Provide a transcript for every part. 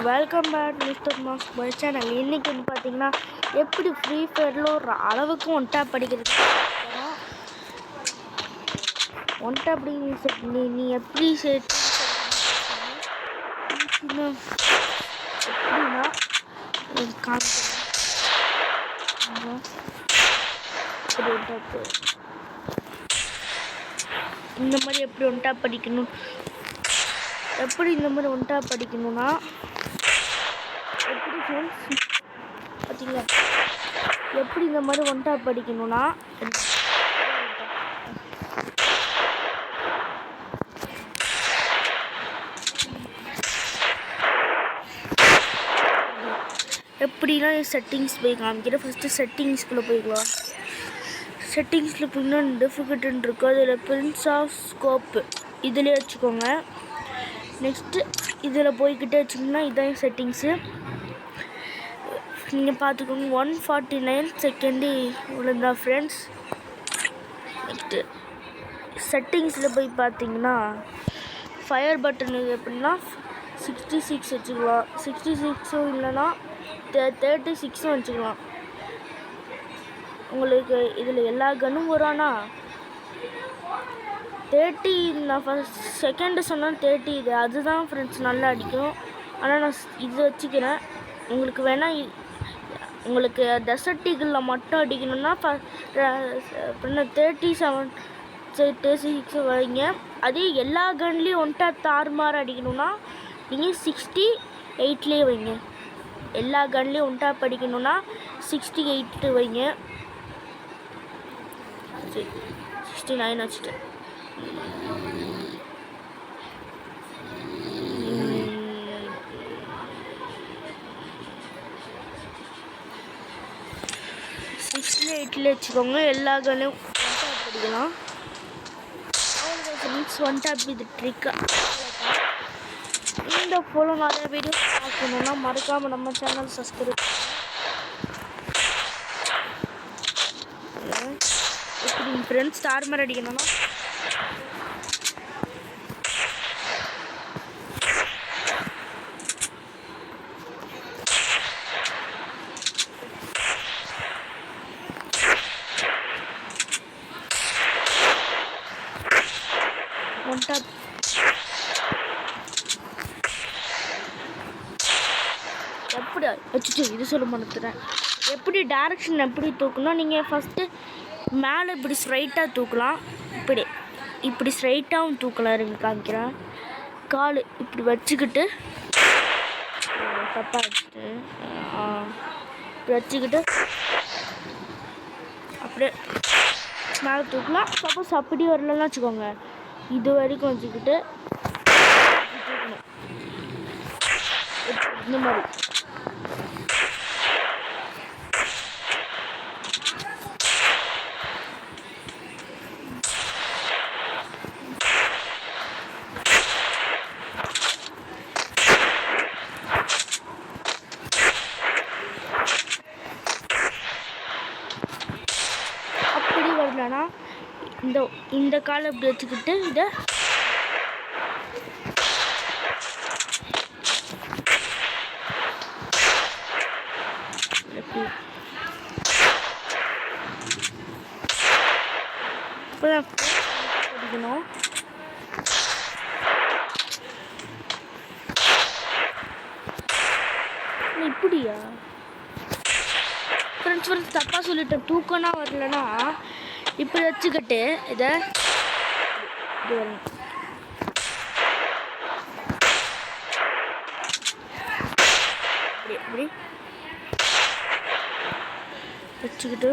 Welcome back mister mask பாய் channel. இன்றைக்கி வந்து பார்த்தீங்கன்னா எப்படி ஃப்ரீ ஃபயரில் ஒரு அளவுக்கு ஒன் டேப் படிக்கிறது ஒன் டேப் நீ எப்படி செட் எப்படின்னா இந்த மாதிரி எப்படி ஒன் டேப் படிக்கணும், எப்படி இந்த மாதிரி ஒன் டேப் படிக்கணும்னா எப்படி ஃப்ரெண்ட்ஸ் பார்த்தீங்களா, எப்படி இந்த மாதிரி ஒன் டேப் படிக்கணும்னா எப்படின்னா செட்டிங்ஸ் போய் காமிக்கிறேன். ஃபஸ்ட்டு செட்டிங்ஸ்குள்ளே போய்க்கலாம். செட்டிங்ஸில் போய்னா டிஃபிகல்ட்டுன்னு இருக்கும், அதில் பிரின்ஸ் ஆஃப் ஸ்கோப்பு இதிலே வச்சுக்கோங்க. நெக்ஸ்ட்டு இதில் போய்கிட்டே வச்சிங்கன்னா இதான் செட்டிங்ஸு. நீங்கள் பார்த்துக்கோங்க 149 செகண்டு இவ்வளோதா ஃப்ரெண்ட்ஸ். நெக்ஸ்ட்டு செட்டிங்ஸில் போய் பார்த்தீங்கன்னா ஃபயர் பட்டன் எப்படின்னா 66 வச்சுக்கலாம், 66 இல்லைன்னா 36 வச்சுக்கலாம். உங்களுக்கு இதில் எல்லா கன்னும் வரானா 30, நான் ஃபஸ்ட் செகண்டு சொன்னால் 30 இது அதுதான் ஃப்ரெண்ட்ஸ் நல்லா அடிக்கும். ஆனால் நான் இது வச்சுக்கிறேன். உங்களுக்கு வேணால் உங்களுக்கு டெசர்ட் ஈகிளில் மட்டும் அடிக்கணும்னா 37 36 வைங்க. அதே எல்லா கன்லேயும் ஒன் டேப் தாறுமாறு அடிக்கணும்னா நீங்கள் 68லேயே வைங்க. எல்லா கன்லேயும் ஒன் டேப் அடிக்கணும்னா 68 வைங்க. 69 வச்சுட்டு வச்சுக்கோங்க. எல்லா கன்லையும் ஒன் டேப் அடிக்கலாம். ஒன் டேப் இது ட்ரிக்கு. இந்த போல நிறைய வீடியோ பார்க்கணுன்னா மறக்காமல் நம்ம சேனல் சப்ஸ்கிரைப் எப்படி ஃப்ரெண்ட்ஸ் ஸ்டார் மாதிரி அடிக்கணும்னா ஒன் டேப் எப்படி வச்சுட்டு இது சொல்ல மாட்டேறேன். எப்படி டைரக்ஷன் எப்படி தூக்கணும், நீங்கள் ஃபஸ்ட்டு மேலே இப்படி ஸ்ட்ரைட்டாக தூக்கலாம். இப்படி ஸ்ட்ரைட்டாகவும் தூக்கலாம். இருங்க காமிக்கிறேன். கால் இப்படி வச்சுக்கிட்டு தப்பாக வச்சுட்டு இப்படி வச்சுக்கிட்டு அப்படியே மேலே தூக்கலாம். சப்போஸ் அப்படி வரலன்னு வச்சுக்கோங்க, இது வரைக்கும் வச்சுக்கிட்டு தூக்கணும். இந்த மாதிரி வரலன்னா இந்த காலை இப்படி வச்சுக்கிட்டு இதை படிக்கணும். இப்படியா ஃப்ரெண்ட்ஸ் தப்பாக சொல்லிட்டேன். தூக்கம்னா வரலன்னா இப்படி வச்சுக்கிட்டு இதை இப்படி வச்சுக்கிட்டு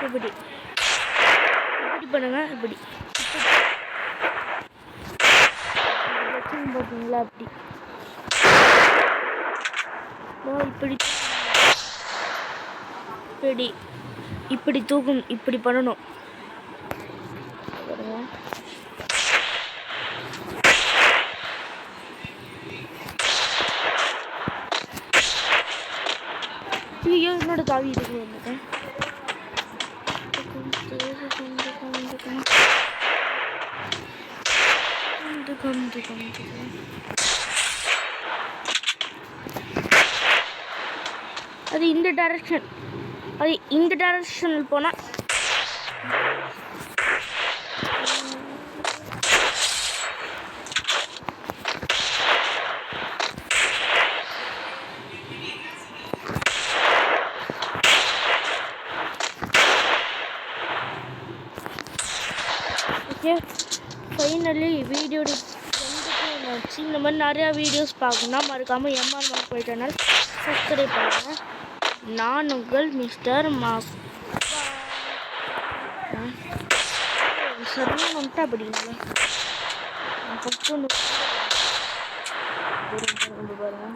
இப்படி இப்படி பண்ணுங்க. இப்படி பார்த்தீங்களா, அப்படி இப்படி இப்படி இப்படி தூக்கும். இப்படி பண்ணணும். என்னோட காவி இருக்கு வந்துட்டேன். அது இந்த டைரக்ஷன், அது இந்த டைரக்ஷனில் போனால் ஓகே. ஃபைனலி வீடியோட எண்டுக்கு இந்த மாதிரி நிறையா வீடியோஸ் பார்க்கணுன்னா மறக்காமல் எம்ஆர் மார்க் சேனல் சப்ஸ்கிரைப் பண்ணுங்கள். நான் உங்கள் மிஸ்டர் மாஸ். சரியாக வந்துட்டு அப்படிங்களா ஃபஸ்ட்டு ஒன்று பாருங்கள்.